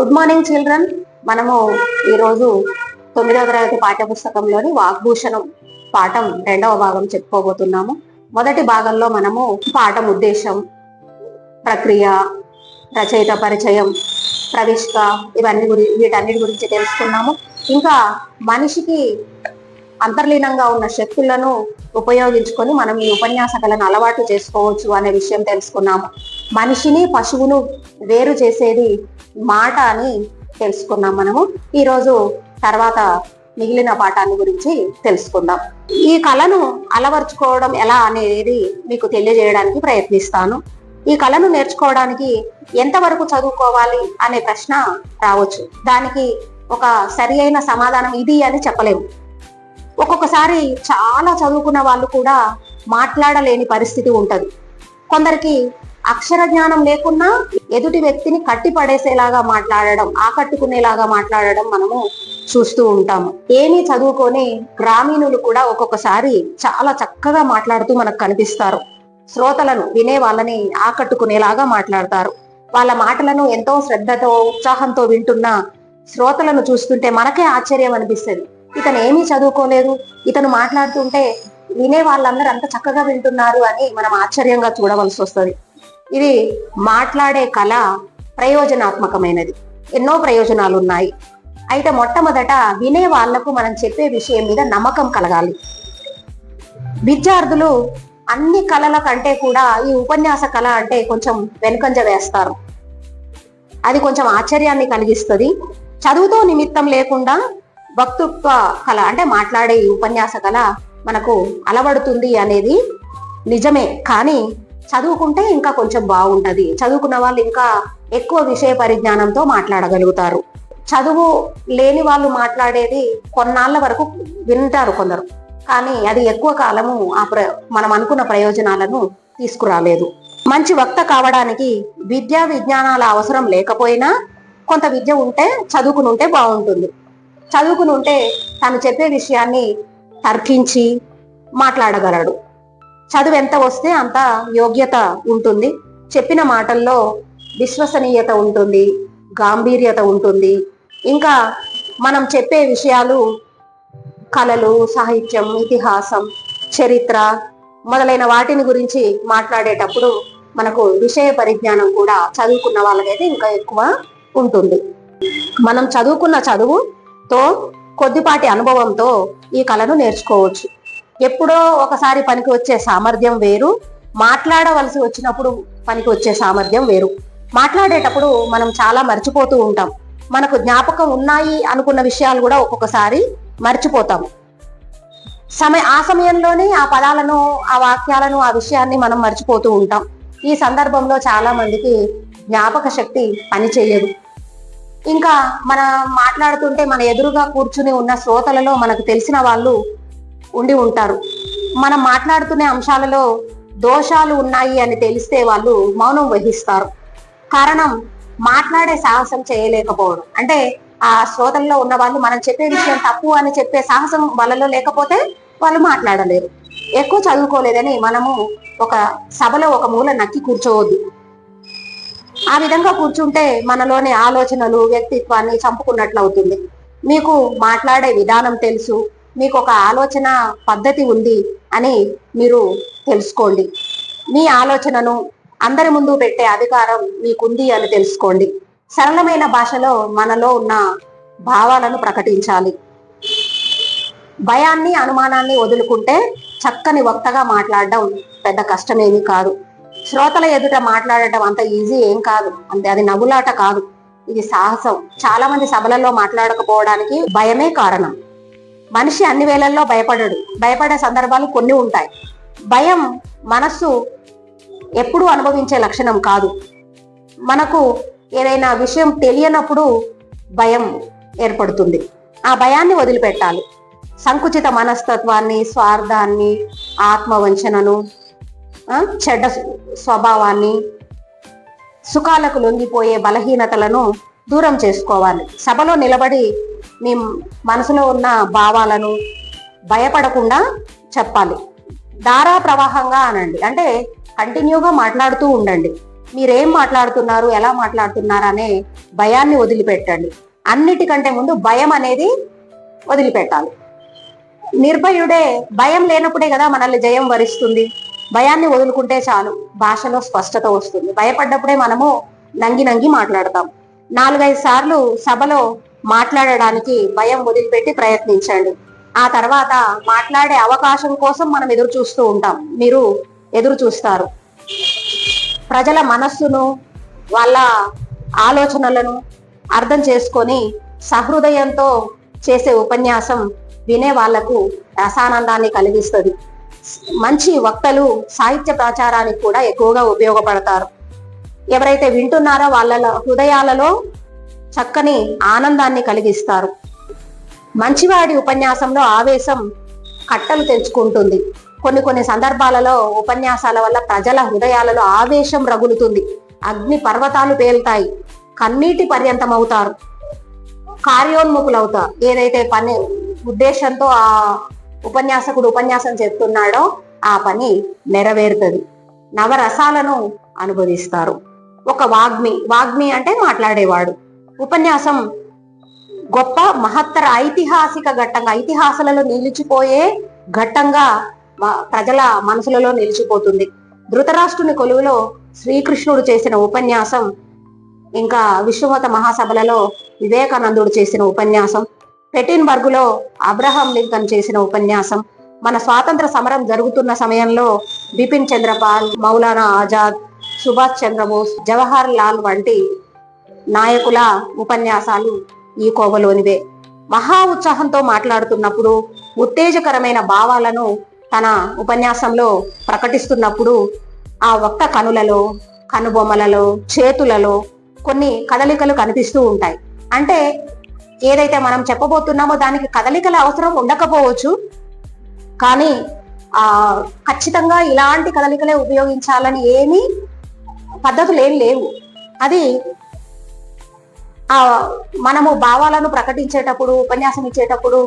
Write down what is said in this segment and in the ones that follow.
Good morning children. మనము ఈరోజు 9వ తరగతి పాఠ్యపుస్తకంలోని వాగ్భూషణం పాఠం 2వ భాగం చెప్పుకోబోతున్నాము. మొదటి భాగంలో మనము పాఠం ఉద్దేశం, ప్రక్రియ, రచయిత పరిచయం, ప్రవిష్క వీటన్నిటి గురించి తెలుసుకున్నాము. ఇంకా మనిషికి అంతర్లీనంగా ఉన్న శక్తులను ఉపయోగించుకొని మనం ఈ ఉపన్యాస కళను అలవాటు చేసుకోవచ్చు అనే విషయం తెలుసుకున్నాము. మనిషిని పశువును వేరు చేసేది మాట అని తెలుసుకున్నాం. మనము ఈరోజు తర్వాత మిగిలిన పాఠాన్ని గురించి తెలుసుకుందాం. ఈ కళను అలవర్చుకోవడం ఎలా అనేది మీకు తెలియజేయడానికి ప్రయత్నిస్తాను. ఈ కళను నేర్చుకోవడానికి ఎంతవరకు చదువుకోవాలి అనే ప్రశ్న రావచ్చు. దానికి ఒక సరి అయిన సమాధానం ఇది అని చెప్పలేము. ఒక్కొక్కసారి చాలా చదువుకున్న వాళ్ళు కూడా మాట్లాడలేని పరిస్థితి ఉంటది. కొందరికి అక్షర జ్ఞానం లేకున్నా ఎదుటి వ్యక్తిని కట్టి పడేసేలాగా మాట్లాడడం, ఆకట్టుకునేలాగా మాట్లాడడం మనము చూస్తూ ఉంటాము. ఏమీ చదువుకొని గ్రామీణులు కూడా ఒక్కొక్కసారి చాలా చక్కగా మాట్లాడుతూ మనకు కనిపిస్తారు. శ్రోతలను, వినే వాళ్ళని ఆకట్టుకునేలాగా మాట్లాడతారు. వాళ్ళ మాటలను ఎంతో శ్రద్ధతో, ఉత్సాహంతో వింటున్న శ్రోతలను చూస్తుంటే మనకే ఆశ్చర్యం అనిపిస్తుంది. ఇతను ఏమీ చదువుకోలేదు, ఇతను మాట్లాడుతుంటే వినే వాళ్ళందరూ అంత చక్కగా వింటున్నారు అని మనం ఆశ్చర్యంగా చూడవలసి వస్తుంది. ఇది మాట్లాడే కళ ప్రయోజనాత్మకమైనది. ఎన్నో ప్రయోజనాలు ఉన్నాయి. అయితే మొట్టమొదట వినే వాళ్లకు మనం చెప్పే విషయం మీద నమ్మకం కలగాలి. విద్యార్థులు అన్ని కళల కంటే కూడా ఈ ఉపన్యాస కళ అంటే కొంచెం వెనుకంజ వేస్తారు. అది కొంచెం ఆశ్చర్యాన్ని కలిగిస్తుంది. చదువుతో నిమిత్తం లేకుండా వక్తృత్వ కళ అంటే మాట్లాడే ఈ ఉపన్యాస కళ మనకు అలవడుతుంది అనేది నిజమే. కానీ చదువుకుంటే ఇంకా కొంచెం బాగుంటది. చదువుకున్న వాళ్ళు ఇంకా ఎక్కువ విషయ పరిజ్ఞానంతో మాట్లాడగలుగుతారు. చదువు లేని వాళ్ళు మాట్లాడేది కొన్నాళ్ళ వరకు వింటారు కొందరు, కానీ అది ఎక్కువ కాలము మనం అనుకున్న ప్రయోజనాలను తీసుకురాలేదు. మంచి వక్త కావడానికి విద్యా విజ్ఞానాల అవసరం లేకపోయినా కొంత విద్య ఉంటే, చదువుకుని ఉంటే బాగుంటుంది. చదువుకుని ఉంటే తను చెప్పే విషయాన్ని తర్కించి మాట్లాడగలడు. చదువు ఎంత వస్తే అంత యోగ్యత ఉంటుంది. చెప్పిన మాటల్లో విశ్వసనీయత ఉంటుంది, గాంభీర్యత ఉంటుంది. ఇంకా మనం చెప్పే విషయాలు కళలు, సాహిత్యం, ఇతిహాసం, చరిత్ర మొదలైన వాటిని గురించి మాట్లాడేటప్పుడు మనకు విషయ పరిజ్ఞానం కూడా చదువుకున్న వాళ్ళకైతే ఇంకా ఎక్కువ ఉంటుంది. మనం చదువుకున్న చదువుతో కొద్దిపాటి అనుభవంతో ఈ కళను నేర్చుకోవచ్చు. ఎప్పుడో ఒకసారి పనికి వచ్చే సామర్థ్యం వేరు, మాట్లాడవలసి వచ్చినప్పుడు పనికి వచ్చే సామర్థ్యం వేరు. మాట్లాడేటప్పుడు మనం చాలా మర్చిపోతూ ఉంటాం. మనకు జ్ఞాపకం ఉన్నాయి అనుకున్న విషయాలు కూడా ఒక్కొక్కసారి మర్చిపోతాము. ఆ సమయంలోనే ఆ పదాలను, ఆ వాక్యాలను, ఆ విషయాన్ని మనం మర్చిపోతూ ఉంటాం. ఈ సందర్భంలో చాలా మందికి జ్ఞాపక శక్తి పనిచేయదు. ఇంకా మనం మాట్లాడుతుంటే మన ఎదురుగా కూర్చుని ఉన్న శ్రోతలలో మనకు తెలిసిన వాళ్ళు ఉండి ఉంటారు. మనం మాట్లాడుతున్న అంశాలలో దోషాలు ఉన్నాయి అని తెలిస్తే వాళ్ళు మౌనం వహిస్తారు. కారణం మాట్లాడే సాహసం చేయలేకపోవడం. అంటే ఆ శ్రోతల్లో ఉన్న వాళ్ళు మనం చెప్పే విషయం తప్పు అని చెప్పే సాహసం వాళ్ళలో లేకపోతే వాళ్ళు మాట్లాడలేరు. ఎక్కువ చదువుకోలేదని మనము ఒక సభలో ఒక మూల నక్కి కూర్చోవద్దు. ఆ విధంగా కూర్చుంటే మనలోని ఆలోచనలు, వ్యక్తిత్వాన్ని చంపుకున్నట్లు అవుతుంది. మీకు మాట్లాడే విధానం తెలుసు, మీకు ఒక ఆలోచన పద్ధతి ఉంది అని మీరు తెలుసుకోండి. మీ ఆలోచనను అందరి ముందు పెట్టే అధికారం మీకుంది అని తెలుసుకోండి. సరళమైన భాషలో మనలో ఉన్న భావాలను ప్రకటించాలి. భయాన్ని, అనుమానాన్ని వదులుకుంటే చక్కని వక్తగా మాట్లాడడం పెద్ద కష్టమేమీ కాదు. శ్రోతల ఎదుట మాట్లాడటం అంత ఈజీ ఏం కాదు. అది నవ్వులాట కాదు, ఇది సాహసం. చాలా మంది సభలలో మాట్లాడకపోవడానికి భయమే కారణం. మనిషి అన్ని వేళల్లో భయపడడు. భయపడే సందర్భాలు కొన్ని ఉంటాయి. భయం మనస్సు ఎప్పుడూ అనుభవించే లక్షణం కాదు. మనకు ఏదైనా విషయం తెలియనప్పుడు భయం ఏర్పడుతుంది. ఆ భయాన్ని వదిలిపెట్టాలి. సంకుచిత మనస్తత్వాన్ని, స్వార్థాన్ని, ఆత్మవంచనను, చెడ్డ స్వభావాన్ని, సుఖాలకు లొంగిపోయే బలహీనతలను దూరం చేసుకోవాలి. సభలో నిలబడి మీ మనసులో ఉన్న భావాలను భయపడకుండా చెప్పాలి. ధారా ప్రవాహంగా అనండి, అంటే కంటిన్యూగా మాట్లాడుతూ ఉండండి. మీరేం మాట్లాడుతున్నారు, ఎలా మాట్లాడుతున్నారు అనే భయాన్ని వదిలిపెట్టండి. అన్నిటికంటే ముందు భయం అనేది వదిలిపెట్టాలి. నిర్భయుడే, భయం లేనప్పుడే కదా మనల్ని జయం వరిస్తుంది. భయాన్ని వదులుకుంటే చాలు, భాషలో స్పష్టత వస్తుంది. భయపడ్డప్పుడే మనము నంగి మాట్లాడతాం. 4-5 సార్లు సభలో మాట్లాడడానికి భయం వదిలిపెట్టి ప్రయత్నించండి. ఆ తర్వాత మాట్లాడే అవకాశం కోసం మనం ఎదురు చూస్తూ ఉంటాం. మీరు ఎదురు చూస్తారు. ప్రజల మనస్సును, వాళ్ళ ఆలోచనలను అర్థం చేసుకొని సహృదయంతో చేసే ఉపన్యాసం వినే వాళ్లకు రసానందాన్ని కలిగిస్తుంది. మంచి వక్తలు సాహిత్య ప్రచారానికి కూడా ఎక్కువగా ఉపయోగపడతారు. ఎవరైతే వింటున్నారో వాళ్ళ హృదయాలలో చక్కని ఆనందాన్ని కలిగిస్తారు. మంచివాడి ఉపన్యాసంలో ఆవేశం కట్టలు తెంచుకుంటుంది. కొన్ని సందర్భాలలో ఉపన్యాసాల వల్ల ప్రజల హృదయాలలో ఆవేశం రగులుతుంది. అగ్ని పర్వతాలు పేలుతాయి. కన్నీటి పర్యంతం అవుతారు. కార్యోన్ముఖులవుతారు. ఏదైతే పని ఉద్దేశంతో ఆ ఉపన్యాసకుడు ఉపన్యాసం చెప్తున్నాడో ఆ పని నెరవేరుతుంది. నవరసాలను అనుభవిస్తారు. ఒక వాగ్మి అంటే మాట్లాడేవాడు. ఉపన్యాసం గొప్ప మహత్తర ఐతిహాసిక ఘట్టంగా, ఇతిహాసాలలో నిలిచిపోయే ఘట్టంగా ప్రజల మనసులలో నిలిచిపోతుంది. ధృతరాష్ట్రుని కొలువులో శ్రీకృష్ణుడు చేసిన ఉపన్యాసం, ఇంకా విశ్వమత మహాసభలలో వివేకానందుడు చేసిన ఉపన్యాసం, పెటిన్బర్గులో అబ్రహాం లింకన్ చేసిన ఉపన్యాసం, మన స్వాతంత్ర సమరం జరుగుతున్న సమయంలో బిపిన్ చంద్రపాల్, మౌలానా ఆజాద్, సుభాష్ చంద్రబోస్, జవహర్ లాల్ వంటి నాయకుల ఉపన్యాసాలు ఈ కోవలోనివే. మహా ఉత్సాహంతో మాట్లాడుతున్నప్పుడు, ఉత్తేజకరమైన భావాలను తన ఉపన్యాసంలో ప్రకటిస్తున్నప్పుడు ఆ వక్త కనులలో, కనుబొమ్మలలో, చేతులలో కొన్ని కదలికలు కనిపిస్తూ ఉంటాయి. అంటే ఏదైతే మనం చెప్పబోతున్నామో దానికి కదలికల అవసరం ఉండకపోవచ్చు, కానీ ఖచ్చితంగా ఇలాంటి కదలికలే ఉపయోగించాలని ఏమీ పద్ధతులు ఏమి లేవు. అది మనము భావాలను ప్రకటించేటప్పుడు, ఉపన్యాసం ఇచ్చేటప్పుడు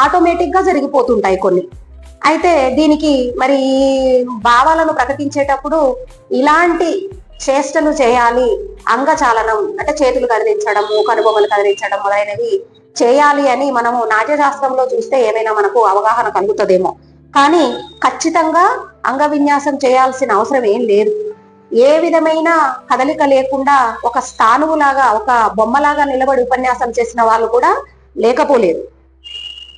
ఆటోమేటిక్ గా జరిగిపోతుంటాయి కొన్ని. అయితే దీనికి మరి భావాలను ప్రకటించేటప్పుడు ఇలాంటి చేష్టలు చేయాలి, అంగచాలనం అంటే చేతులు కదిలించడము, కనుబొమ్మలు కదిలించడం మొదలైనవి చేయాలి అని మనము నాట్యశాస్త్రంలో చూస్తే ఏమైనా మనకు అవగాహన కలుగుతుందేమో. కానీ ఖచ్చితంగా అంగ విన్యాసం చేయాల్సిన అవసరం ఏం లేదు. ఏ విధమైన కదలిక లేకుండా ఒక స్థానువులాగా, ఒక బొమ్మలాగా నిలబడి ఉపన్యాసం చేసిన వాళ్ళు కూడా లేకపోలేదు.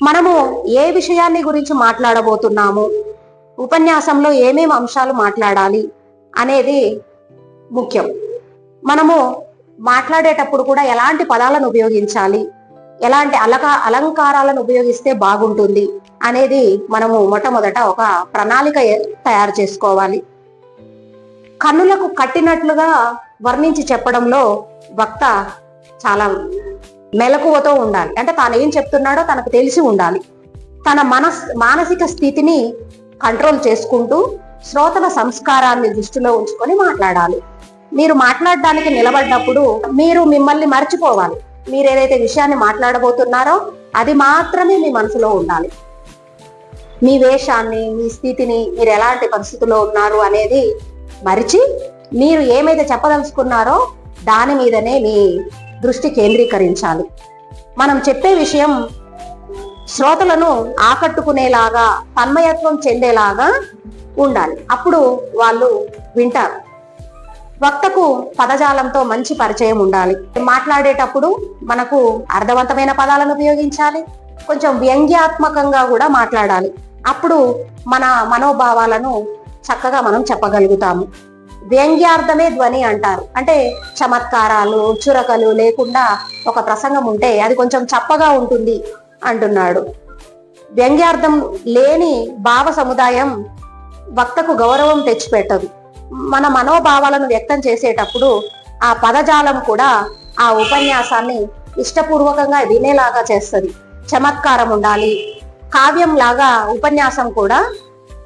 మనము ఏ విషయాన్ని గురించి మాట్లాడబోతున్నాము, ఉపన్యాసంలో ఏమేమి అంశాలు మాట్లాడాలి అనేది ముఖ్యం. మనము మాట్లాడేటప్పుడు కూడా ఎలాంటి పదాలను ఉపయోగించాలి, ఎలాంటి అలంకారాలను ఉపయోగిస్తే బాగుంటుంది అనేది మనము మొట్టమొదట ఒక ప్రణాళిక తయారు చేసుకోవాలి. కన్నులకు కట్టినట్లుగా వర్ణించి చెప్పడంలో వక్త చాలా మెలకువతో ఉండాలి. అంటే తాను ఏం చెప్తున్నాడో తనకు తెలిసి ఉండాలి. తన మానసిక స్థితిని కంట్రోల్ చేసుకుంటూ శ్రోతల సంస్కారాన్ని దృష్టిలో ఉంచుకొని మాట్లాడాలి. మీరు మాట్లాడడానికి నిలబడ్డప్పుడు మీరు మిమ్మల్ని మర్చిపోవాలి. మీరు ఏదైతే విషయాన్ని మాట్లాడబోతున్నారో అది మాత్రమే మీ మనసులో ఉండాలి. మీ వేషాన్ని, మీ స్థితిని, మీరు ఎలాంటి పరిస్థితుల్లో ఉన్నారు అనేది మరిచి మీరు ఏమైతే చెప్పదలుచుకున్నారో దాని మీదనే మీ దృష్టి కేంద్రీకరించాలి. మనం చెప్పే విషయం శ్రోతలను ఆకట్టుకునేలాగా, తన్మయత్వం చెందేలాగా ఉండాలి. అప్పుడు వాళ్ళు వింటారు. వక్తకు పదజాలంతో మంచి పరిచయం ఉండాలి. మాట్లాడేటప్పుడు మనకు అర్థవంతమైన పదాలను ఉపయోగించాలి. కొంచెం వ్యంగ్యాత్మకంగా కూడా మాట్లాడాలి. అప్పుడు మన మనోభావాలను చక్కగా మనం చెప్పగలుగుతాము. వ్యంగ్యార్థమే ధ్వని అంటారు. అంటే చమత్కారాలు, చురకలు లేకుండా ఒక ప్రసంగం ఉంటే అది కొంచెం చప్పగా ఉంటుంది అంటున్నాడు. వ్యంగ్యార్థం లేని భావ సముదాయం వక్తకు గౌరవం తెచ్చిపెట్టదు. మన మనోభావాలను వ్యక్తం చేసేటప్పుడు ఆ పదజాలం కూడా ఆ ఉపన్యాసాన్ని ఇష్టపూర్వకంగా వినేలాగా చేస్తుంది. చమత్కారం ఉండాలి. కావ్యం లాగా ఉపన్యాసం కూడా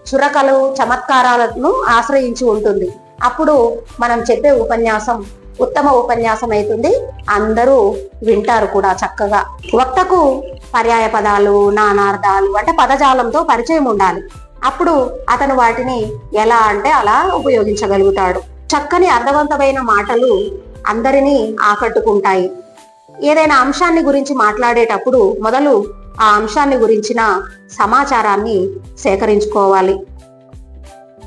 చురకలు, చమత్కారాలను ఆశ్రయించి ఉంటుంది. అప్పుడు మనం చెప్పే ఉపన్యాసం ఉత్తమ ఉపన్యాసం అవుతుంది. అందరూ వింటారు కూడా చక్కగా. వక్తకు పర్యాయ పదాలు, నానార్థాలు అంటే పదజాలంతో పరిచయం ఉండాలి. అప్పుడు అతను వాటిని ఎలా అంటే అలా ఉపయోగించగలుగుతాడు. చక్కని అర్థవంతమైన మాటలు అందరినీ ఆకట్టుకుంటాయి. ఏదైనా అంశాన్ని గురించి మాట్లాడేటప్పుడు మొదలు ఆ అంశాన్ని గురించిన సమాచారాన్ని సేకరించుకోవాలి.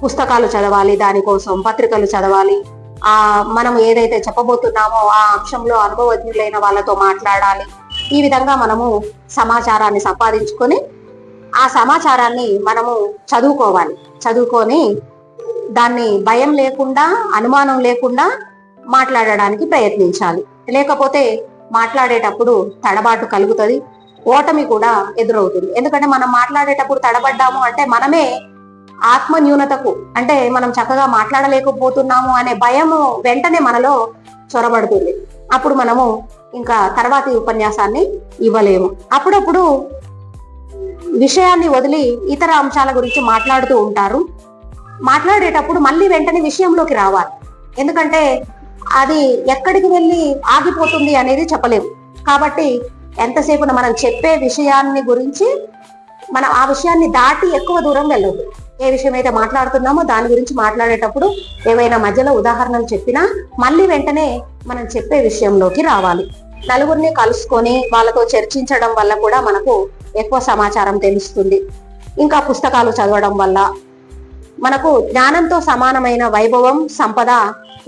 పుస్తకాలు చదవాలి, దానికోసం పత్రికలు చదవాలి. మనం ఏదైతే చెప్పబోతున్నామో ఆ అంశంలో అనుభవజ్ఞులైన వాళ్ళతో మాట్లాడాలి. ఈ విధంగా మనము సమాచారాన్ని సంపాదించుకొని ఆ సమాచారాన్ని మనము చదువుకొని దాన్ని భయం లేకుండా, అనుమానం లేకుండా మాట్లాడడానికి ప్రయత్నించాలి. లేకపోతే మాట్లాడేటప్పుడు తడబాటు కలుగుతుంది, ఓటమి కూడా ఎదురవుతుంది. ఎందుకంటే మనం మాట్లాడేటప్పుడు తడబడ్డాము అంటే మనమే ఆత్మ న్యూనతకు, అంటే మనం చక్కగా మాట్లాడలేకపోతున్నాము అనే భయము వెంటనే మనలో చొరబడుతుంది. అప్పుడు మనము ఇంకా తర్వాతి ఉపన్యాసాన్ని ఇవ్వలేము. అప్పుడప్పుడు విషయాన్ని వదిలి ఇతర అంశాల గురించి మాట్లాడుతూ ఉంటారు. మాట్లాడేటప్పుడు మళ్ళీ వెంటనే విషయంలోకి రావాలి. ఎందుకంటే అది ఎక్కడికి వెళ్ళి ఆగిపోతుంది అనేది చెప్పలేము. కాబట్టి ఎంతసేపు మనం చెప్పే విషయాన్ని గురించి మనం ఆ విషయాన్ని దాటి ఎక్కువ దూరం వెళ్ళదు. ఏ విషయం అయితే మాట్లాడుతున్నామో దాని గురించి మాట్లాడేటప్పుడు ఏవైనా మధ్యలో ఉదాహరణలు చెప్పినా మళ్ళీ వెంటనే మనం చెప్పే విషయంలోకి రావాలి. నలుగురిని కలుసుకొని వాళ్ళతో చర్చించడం వల్ల కూడా మనకు ఎక్కువ సమాచారం తెలుస్తుంది. ఇంకా పుస్తకాలు చదవడం వల్ల మనకు జ్ఞానంతో సమానమైన వైభవం, సంపద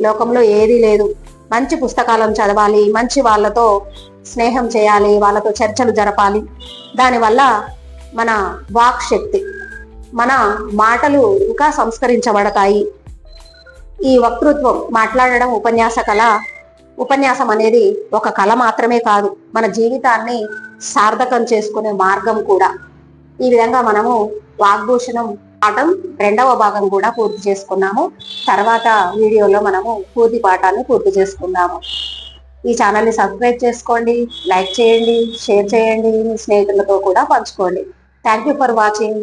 లోకంలో ఏదీ లేదు. మంచి పుస్తకాలను చదవాలి, మంచి వాళ్ళతో స్నేహం చేయాలి, వాళ్ళతో చర్చలు జరపాలి. దానివల్ల మన వాక్ శక్తి, మన మాటలు ఇంకా సంస్కరించబడతాయి. ఈ వక్తృత్వం, మాట్లాడడం, ఉపన్యాసం అనేది ఒక కళ మాత్రమే కాదు, మన జీవితాన్ని సార్థకం చేసుకునే మార్గం కూడా. ఈ విధంగా మనము వాగ్భూషణం పాఠం 2వ భాగం కూడా పూర్తి చేసుకున్నాము. తర్వాత వీడియోలో మనము పూర్తి పాఠాన్ని పూర్తి చేసుకుందాము. ఈ ఛానల్ని సబ్స్క్రైబ్ చేసుకోండి, లైక్ చేయండి, షేర్ చేయండి, మీ స్నేహితులతో కూడా పంచుకోండి. Thank you for watching.